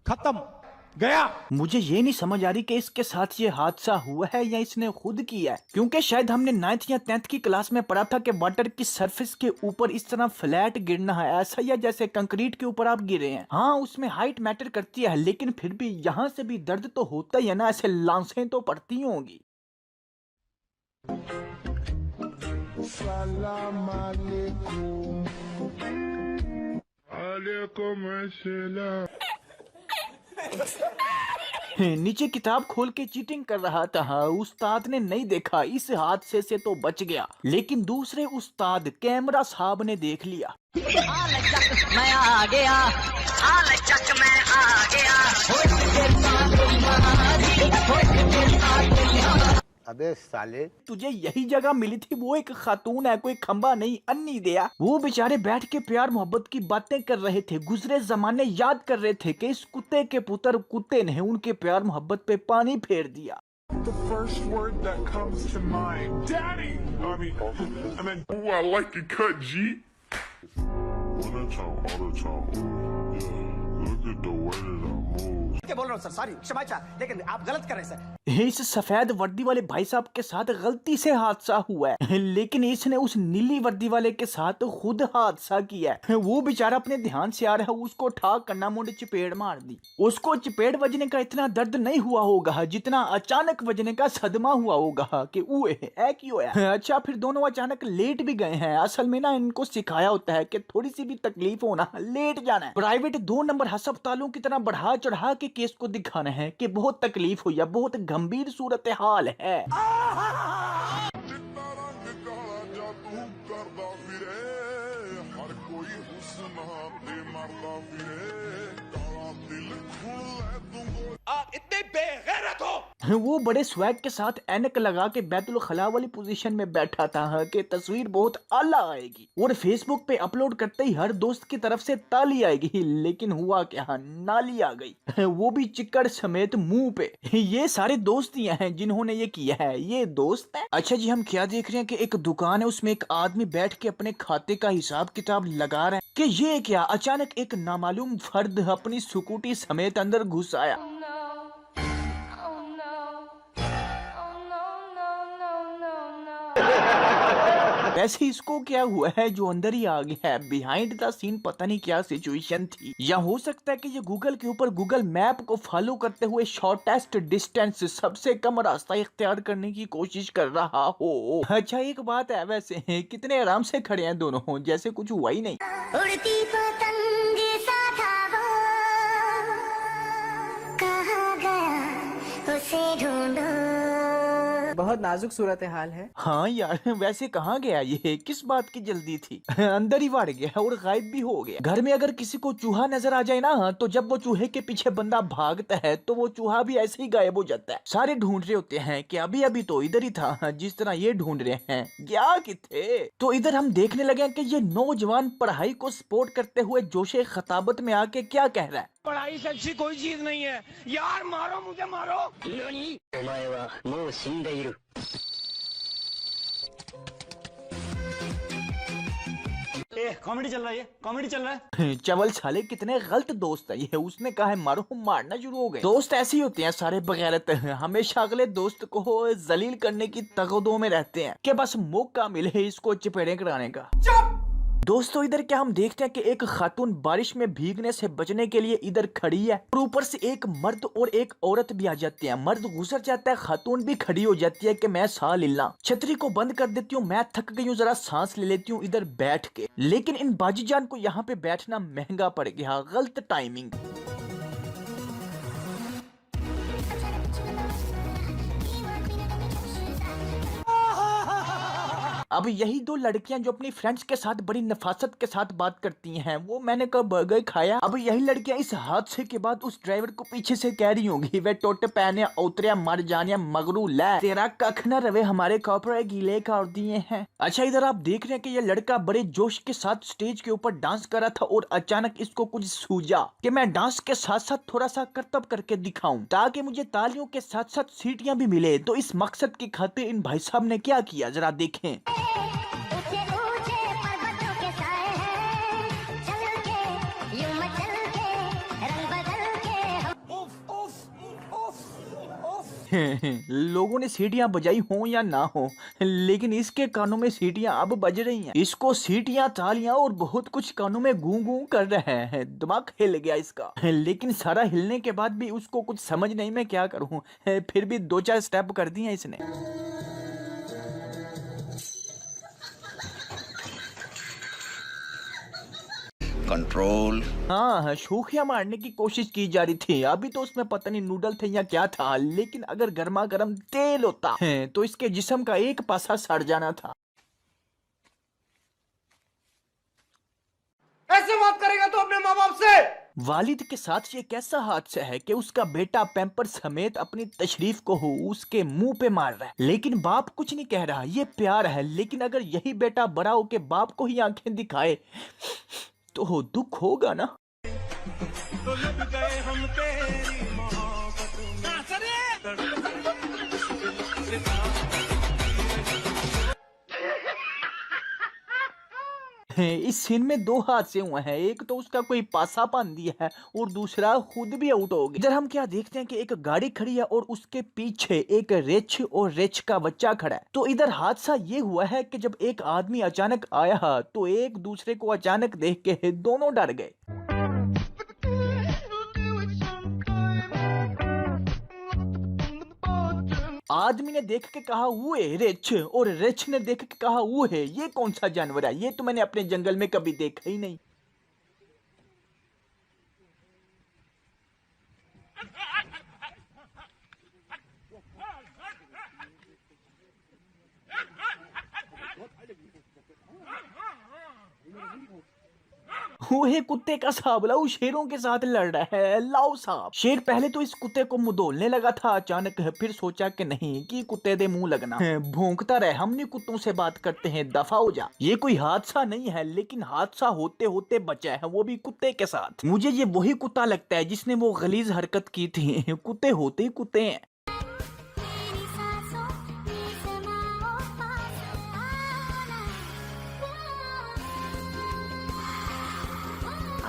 खत्म गया। मुझे ये नहीं समझ आ रही कि इसके साथ ये हादसा हुआ है या इसने खुद किया है, क्योंकि शायद हमने 9th या 10th की क्लास में पढ़ा था कि वाटर की सरफेस के ऊपर इस तरह फ्लैट गिरना है, ऐसा या जैसे कंक्रीट के ऊपर आप गिरे हैं। हाँ, उसमें हाइट मैटर करती है, लेकिन फिर भी यहाँ से भी दर्द तो होता ही है ना, ऐसे लांसें तो पड़ती होंगी। सलाम अलैकुम। अलैकुम अस्सलाम। नीचे किताब खोल के चीटिंग कर रहा था, उस्ताद ने नहीं देखा, इस हादसे से तो बच गया, लेकिन दूसरे उस्ताद कैमरा साहब ने देख लिया। मैं आ गया, मैं आ गया। अबे साले, तुझे यही जगह मिली थी, वो एक खातून है, कोई खंबा नहीं, अन्नी दिया। वो बेचारे बैठ के प्यार मोहब्बत की बातें कर रहे थे, गुजरे जमाने याद कर रहे थे कि इस कुत्ते के पुत्र कुत्ते ने उनके प्यार मोहब्बत पे पानी फेर दिया। The first word that comes to mind, Daddy. I mean, ooh, I like your cut, G. All the time. Yeah, look at the way that I move. बोल रहा हूँ सर, सॉरी, क्षमा चाह, लेकिन आप गलत कर रहे हैं सर। इस सफेद वर्दी वाले भाई साहब के साथ गलती से हादसा हुआ है, लेकिन इसने उस नीली वर्दी वाले के साथ खुद हादसा किया है। वो बेचारा अपने ध्यान से आ रहा है, उसको ठाक करना मुंडे चपेड़ मार दी। उसको चपेड़ बजने का इतना दर्द नहीं हुआ होगा जितना अचानक बजने का सदमा हुआ होगा कि ओए ऐ क्यों होया। अच्छा, फिर दोनों अचानक लेट भी गए हैं। असल में ना इनको सिखाया होता है कि थोड़ी सी भी तकलीफ होना लेट जाना है। प्राइवेट 2 नंबर अस्पतालों की तरह बढ़ा चढ़ा के केस को दिखाना है कि बहुत तकलीफ हुई है, बहुत गंभीर सूरत हाल है। आप इतने बेगैरत हो। वो बड़े स्वैग के साथ ऐनक लगा के बैतुल खला वाली पोजीशन में बैठा था कि तस्वीर बहुत आला आएगी और फेसबुक पे अपलोड करते ही हर दोस्त की तरफ से ताली आएगी, लेकिन हुआ क्या, नाली आ गई, वो भी चिक्कड़ समेत मुंह पे। ये सारे दोस्त ही हैं जिन्होंने ये किया है, ये दोस्त है। अच्छा जी, हम क्या देख रहे हैं कि एक दुकान है, उसमें एक आदमी बैठ के अपने खाते का हिसाब किताब लगा रहा है कि ये क्या, अचानक एक नामालूम फर्द अपनी स्कूटी समेत अंदर घुस आया। वैसे इसको क्या हुआ है जो अंदर ही आ गया है, बिहाइंड द सीन पता नहीं क्या सिचुएशन थी, या हो सकता है कि ये गूगल के ऊपर गूगल मैप को फॉलो करते हुए शॉर्टेस्ट डिस्टेंस, सबसे कम रास्ता इख्तियार करने की कोशिश कर रहा हो। अच्छा, एक बात है, वैसे कितने आराम से खड़े हैं दोनों, जैसे कुछ हुआ ही नहीं। उड़ती पतंग सा था वो, कहाँ गया उसे ढूंढो। बहुत नाजुक सूरत हाल है। हाँ यार, वैसे कहाँ गया ये, किस बात की जल्दी थी? अंदर ही बढ़ गया और गायब भी हो गया। घर में अगर किसी को चूहा नजर आ जाए ना, तो जब वो चूहे के पीछे बंदा भागता है तो वो चूहा भी ऐसे ही गायब हो जाता है। सारे ढूंढ रहे होते हैं कि अभी अभी तो इधर ही था, जिस तरह ये ढूंढ रहे हैं, गया किथे। तो इधर हम देखने लगे कि ये नौजवान पढ़ाई को सपोर्ट करते हुए जोशे खताबत में आके क्या कह रहा है। पढ़ाई से अच्छी कोई चीज नहीं है यार, मारो मुझे मारो। कॉमेडी चल रहा है, कॉमेडी चल रहा है। चवल साले कितने गलत दोस्त है ये, उसने कहा है मारो, मारना शुरू हो गए। दोस्त ऐसे ही होते हैं सारे बगैरत, हमेशा अगले दोस्त को जलील करने की तगदों में रहते हैं कि बस मौका मिले इसको चपेड़े कराने का। दोस्तों, इधर क्या हम देखते हैं कि एक खातून बारिश में भीगने से बचने के लिए इधर खड़ी है और ऊपर से एक मर्द और एक औरत भी आ जाते हैं। मर्द गुजर जाता है, खातून भी खड़ी हो जाती है कि मैं सांस ले ला, छतरी को बंद कर देती हूँ, मैं थक गई हूँ, जरा सांस ले लेती हूँ इधर बैठ के। लेकिन इन बाजीजान को यहाँ पे बैठना महंगा पड़ गया, गलत टाइमिंग। अब यही 2 लड़कियां जो अपनी फ्रेंड्स के साथ बड़ी नफासत के साथ बात करती हैं, वो मैंने कब बर्गर खाया। अब यही लड़कियां इस हादसे के बाद उस ड्राइवर को पीछे से कह रही होंगी, वे टोटे पहने उतरिया मर जानिया मगरू लै, तेरा कख न रवे, हमारे कपड़े गीले कर दिए हैं। अच्छा, इधर आप देख रहे हैं कि ये लड़का बड़े जोश के साथ स्टेज के ऊपर डांस कर रहा था और अचानक इसको कुछ सूझा कि मैं डांस के साथ साथ थोड़ा सा करतब करके दिखाऊं ताकि मुझे तालियों के साथ साथ सीटियां भी मिले। तो इस मकसद की खातिर इन भाई साहब ने क्या किया, जरा देखें। लोगों ने सीटियां बजाई हो या ना हो, लेकिन इसके कानों में सीटियां अब बज रही हैं। इसको सीटियां, तालियां और बहुत कुछ कानों में गूं गूं कर रहे हैं। दिमाग हिल गया इसका, लेकिन सारा हिलने के बाद भी उसको कुछ समझ नहीं मैं क्या करूं। फिर भी 2-4 स्टेप कर दिए इसने। कंट्रोल। हाँ, शोखिया मारने की कोशिश की जा रही थी। अभी तो उसमें पता नहीं नूडल थे या क्या था, लेकिन अगर गर्मा गर्म तेल होता तो इसके जिस्म का एक पासा सड़ जाना था। ऐसे बात करेगा तो अपने माँ बाप से। वालिद के साथ ये कैसा हादसा है कि उसका बेटा पैम्पर समेत अपनी तशरीफ को उसके मुंह पे मार रहा है, लेकिन बाप कुछ नहीं कह रहा। ये प्यार है, लेकिन अगर यही बेटा बड़ा होके बाप को ही आंखें दिखाए तो दुख होगा ना। तो लग गए हम तेरी मोहब्बत में। इस सीन में 2 हादसे हुए हैं। एक तो उसका कोई पासा बांध दिया है और दूसरा खुद भी आउट हो गया। इधर हम क्या देखते हैं कि एक गाड़ी खड़ी है और उसके पीछे एक रिच और रिच का बच्चा खड़ा है। तो इधर हादसा ये हुआ है कि जब एक आदमी अचानक आया तो एक दूसरे को अचानक देख के दोनों डर गए। आदमी ने देख के कहा वो है रिच, और रिच ने देख के कहा वो है। ये कौन सा जानवर है? ये तो मैंने अपने जंगल में कभी देखा ही नहीं। वो है कुत्ते का साबला, वो शेरों के साथ लड़ रहा है। लाओ साहब। शेर पहले तो इस कुत्ते को मुंह लगा था अचानक, फिर सोचा कि नहीं कि कुत्ते दे मुंह लगना, भौंकता रहे। हम नहीं कुत्तों से बात करते हैं, दफा हो जा। ये कोई हादसा नहीं है, लेकिन हादसा होते होते बचा है, वो भी कुत्ते के साथ। मुझे ये वही कुत्ता लगता है जिसने वो गलीज हरकत की थी। कुत्ते होते ही कुत्ते हैं।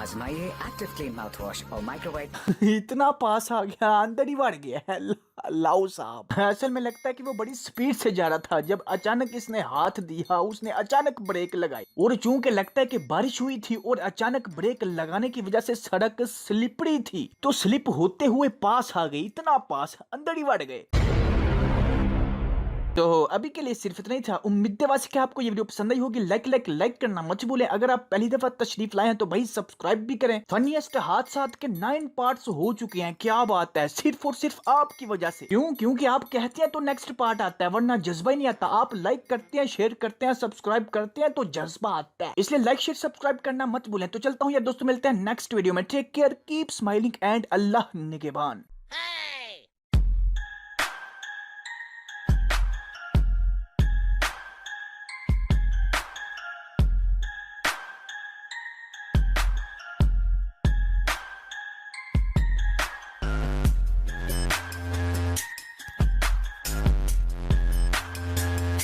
आजमाइए एक्टिव क्लीन माउथ वॉश और माइक्रोवेव। इतना पास आ गया, अंदर ही बढ़ गया है। लाओ साहब। असल में लगता है कि वो बड़ी स्पीड से जा रहा था, जब अचानक इसने हाथ दिया, उसने अचानक ब्रेक लगाई, और चूंकि लगता है कि बारिश हुई थी और अचानक ब्रेक लगाने की वजह से सड़क स्लिपरी थी, तो स्लिप होते हुए पास आ गई। इतना पास, अंदर ही बढ़ गए। तो अभी के लिए सिर्फ इतना ही था। उम्मीद है कि आपको ये वीडियो पसंद आई होगी। लाइक करना मत भूलें। अगर आप पहली दफा तशरीफ लाए हैं तो भाई सब्सक्राइब भी करें। फनीएस्ट हादसा के 9 पार्ट्स हो चुके हैं। क्या बात है, सिर्फ और सिर्फ आपकी वजह से। क्योंकि आप कहते हैं तो नेक्स्ट पार्ट आता है, वरना जज्बा ही नहीं आता। आप लाइक करते हैं, शेयर करते हैं, सब्सक्राइब करते हैं तो जज्बा आता है। इसलिए लाइक शेयर सब्सक्राइब करना मत भूलें। तो चलता हूँ यार दोस्तों, मिलते हैं नेक्स्ट वीडियो में। Take care, keep smiling and अल्लाह निगहबान।